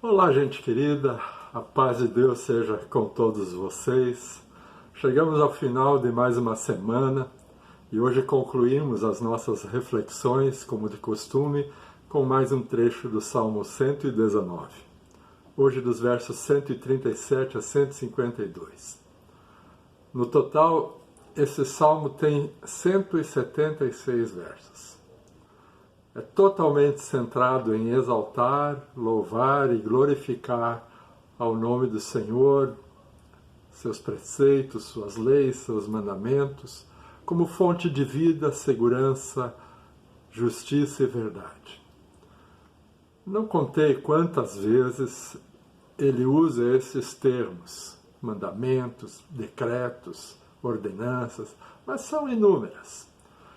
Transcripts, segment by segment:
Olá, gente querida, a paz de Deus seja com todos vocês. Chegamos ao final de mais uma semana e hoje concluímos as nossas reflexões, como de costume, com mais um trecho do Salmo 119. Hoje dos versos 137 a 152. No total, esse salmo tem 176 versos. É totalmente centrado em exaltar, louvar e glorificar ao nome do Senhor, seus preceitos, suas leis, seus mandamentos, como fonte de vida, segurança, justiça e verdade. Não contei quantas vezes ele usa esses termos, mandamentos, decretos, ordenanças, mas são inúmeras.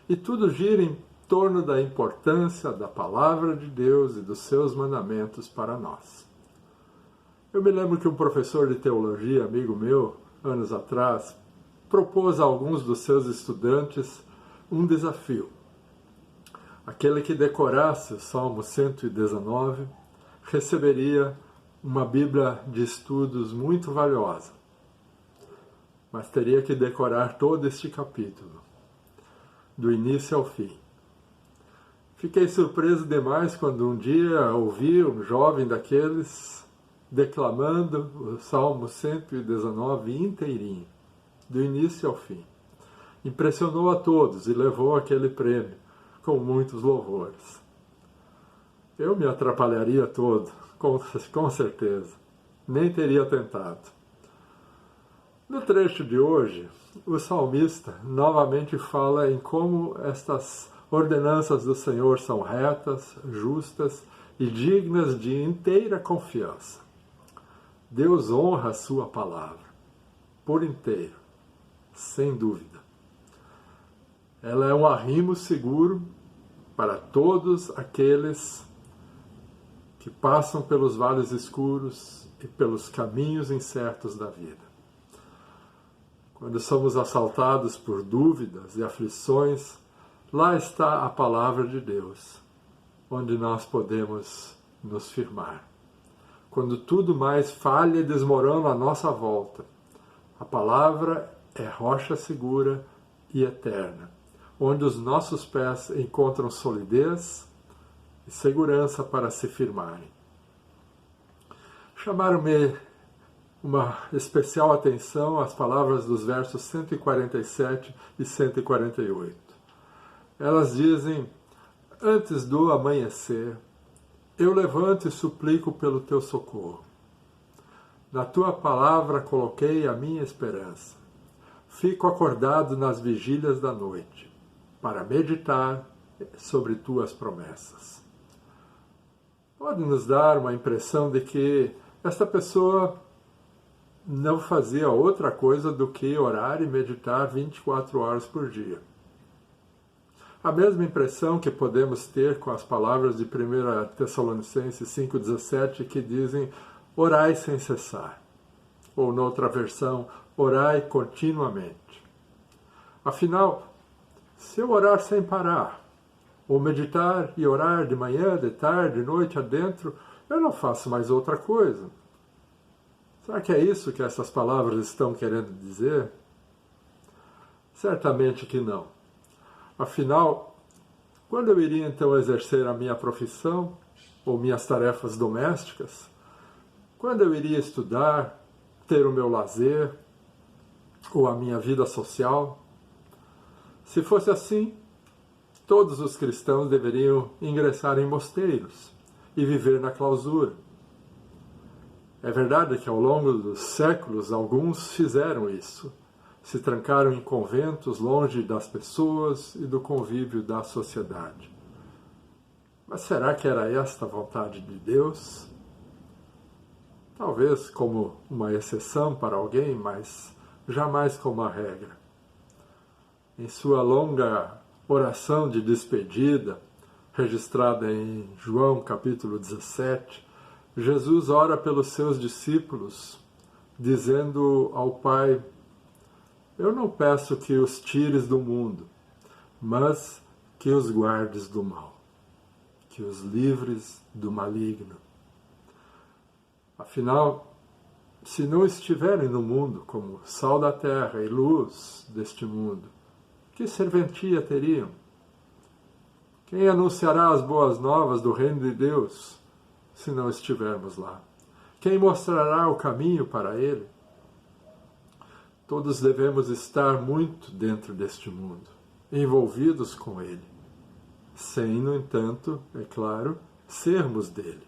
E tudo gira em torno da importância da palavra de Deus e dos seus mandamentos para nós. Eu me lembro que um professor de teologia, amigo meu, anos atrás, propôs a alguns dos seus estudantes um desafio. Aquele que decorasse o Salmo 119 receberia uma Bíblia de estudos muito valiosa, mas teria que decorar todo este capítulo, do início ao fim. Fiquei surpreso demais quando um dia ouvi um jovem daqueles declamando o Salmo 119 inteirinho, do início ao fim. Impressionou a todos e levou aquele prêmio, com muitos louvores. Eu me atrapalharia todo, com certeza. Nem teria tentado. No trecho de hoje, o salmista novamente fala em como estas ordenanças do Senhor são retas, justas e dignas de inteira confiança. Deus honra a sua palavra, por inteiro, sem dúvida. Ela é um arrimo seguro para todos aqueles que passam pelos vales escuros e pelos caminhos incertos da vida. Quando somos assaltados por dúvidas e aflições, lá está a palavra de Deus, onde nós podemos nos firmar. Quando tudo mais falha e desmorona à nossa volta, a palavra é rocha segura e eterna, onde os nossos pés encontram solidez e segurança para se firmarem. Chamaram-me uma especial atenção às palavras dos versos 147 e 148. Elas dizem: antes do amanhecer, eu levanto e suplico pelo teu socorro. Na tua palavra coloquei a minha esperança. Fico acordado nas vigílias da noite, para meditar sobre tuas promessas. Pode nos dar uma impressão de que esta pessoa não fazia outra coisa do que orar e meditar 24 horas por dia. A mesma impressão que podemos ter com as palavras de 1 Tessalonicenses 5,17 que dizem: orai sem cessar. Ou noutra versão, orai continuamente. Afinal, se eu orar sem parar, ou meditar e orar de manhã, de tarde, de noite adentro, eu não faço mais outra coisa. Será que é isso que essas palavras estão querendo dizer? Certamente que não. Afinal, quando eu iria então exercer a minha profissão ou minhas tarefas domésticas? Quando eu iria estudar, ter o meu lazer ou a minha vida social? Se fosse assim, todos os cristãos deveriam ingressar em mosteiros e viver na clausura. É verdade que ao longo dos séculos alguns fizeram isso. Se trancaram em conventos longe das pessoas e do convívio da sociedade. Mas será que era esta a vontade de Deus? Talvez como uma exceção para alguém, mas jamais como a regra. Em sua longa oração de despedida, registrada em João capítulo 17, Jesus ora pelos seus discípulos, dizendo ao Pai: eu não peço que os tires do mundo, mas que os guardes do mal, que os livres do maligno. Afinal, se não estiverem no mundo como sal da terra e luz deste mundo, que serventia teriam? Quem anunciará as boas novas do reino de Deus se não estivermos lá? Quem mostrará o caminho para ele? Todos devemos estar muito dentro deste mundo, envolvidos com ele, sem, no entanto, é claro, sermos dele,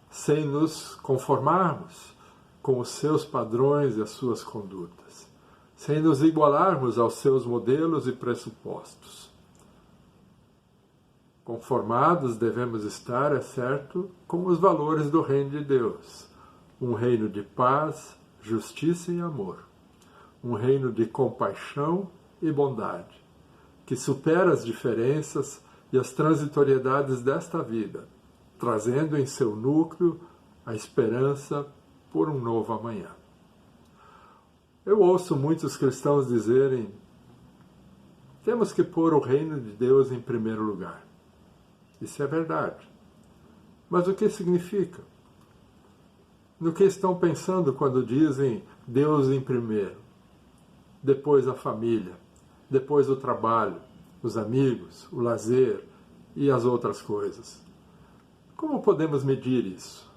sem nos conformarmos com os seus padrões e as suas condutas, sem nos igualarmos aos seus modelos e pressupostos. Conformados devemos estar, é certo, com os valores do reino de Deus, um reino de paz, justiça e amor, um reino de compaixão e bondade, que supera as diferenças e as transitoriedades desta vida, trazendo em seu núcleo a esperança por um novo amanhã. Eu ouço muitos cristãos dizerem: temos que pôr o reino de Deus em primeiro lugar. Isso é verdade. Mas o que significa? No que estão pensando quando dizem Deus em primeiro? Depois a família, depois o trabalho, os amigos, o lazer e as outras coisas. Como podemos medir isso?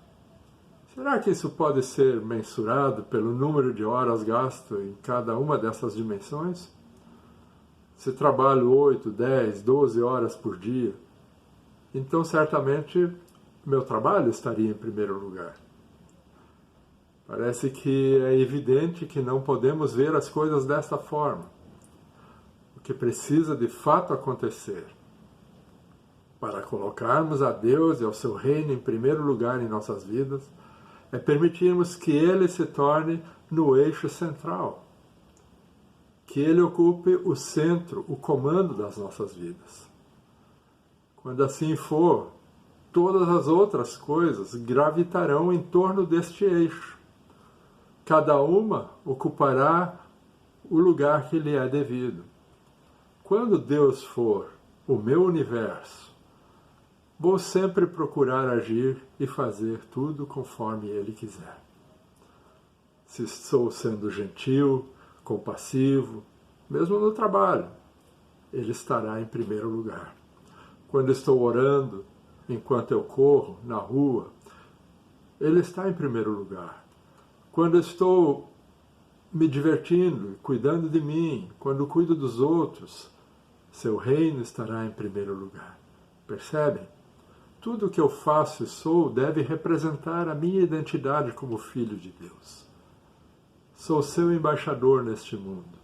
Será que isso pode ser mensurado pelo número de horas gasto em cada uma dessas dimensões? Se trabalho 8, 10, 12 horas por dia, então certamente meu trabalho estaria em primeiro lugar. Parece que é evidente que não podemos ver as coisas desta forma. O que precisa de fato acontecer para colocarmos a Deus e ao seu reino em primeiro lugar em nossas vidas é permitirmos que Ele se torne no eixo central, que Ele ocupe o centro, o comando das nossas vidas. Quando assim for, todas as outras coisas gravitarão em torno deste eixo. Cada uma ocupará o lugar que lhe é devido. Quando Deus for o meu universo, vou sempre procurar agir e fazer tudo conforme Ele quiser. Se estou sendo gentil, compassivo, mesmo no trabalho, Ele estará em primeiro lugar. Quando estou orando, enquanto eu corro na rua, Ele está em primeiro lugar. Quando estou me divertindo, cuidando de mim, quando cuido dos outros, seu reino estará em primeiro lugar. Percebem? Tudo o que eu faço e sou deve representar a minha identidade como filho de Deus. Sou seu embaixador neste mundo.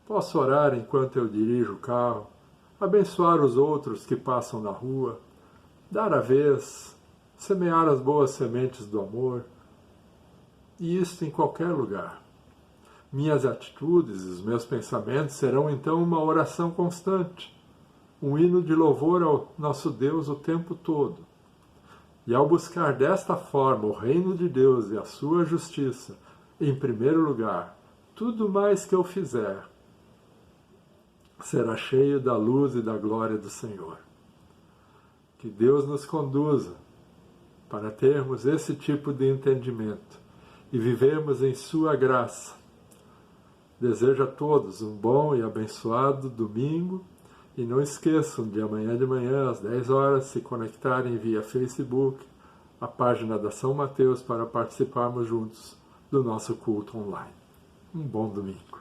Posso orar enquanto eu dirijo o carro, abençoar os outros que passam na rua, dar a vez, semear as boas sementes do amor, e isto em qualquer lugar. Minhas atitudes e os meus pensamentos serão então uma oração constante, um hino de louvor ao nosso Deus o tempo todo. E ao buscar desta forma o reino de Deus e a sua justiça, em primeiro lugar, tudo mais que eu fizer será cheio da luz e da glória do Senhor. Que Deus nos conduza para termos esse tipo de entendimento e vivermos em sua graça. Desejo a todos um bom e abençoado domingo e não esqueçam de amanhã de manhã às 10 horas se conectarem via Facebook, a página da São Mateus, para participarmos juntos do nosso culto online. Um bom domingo.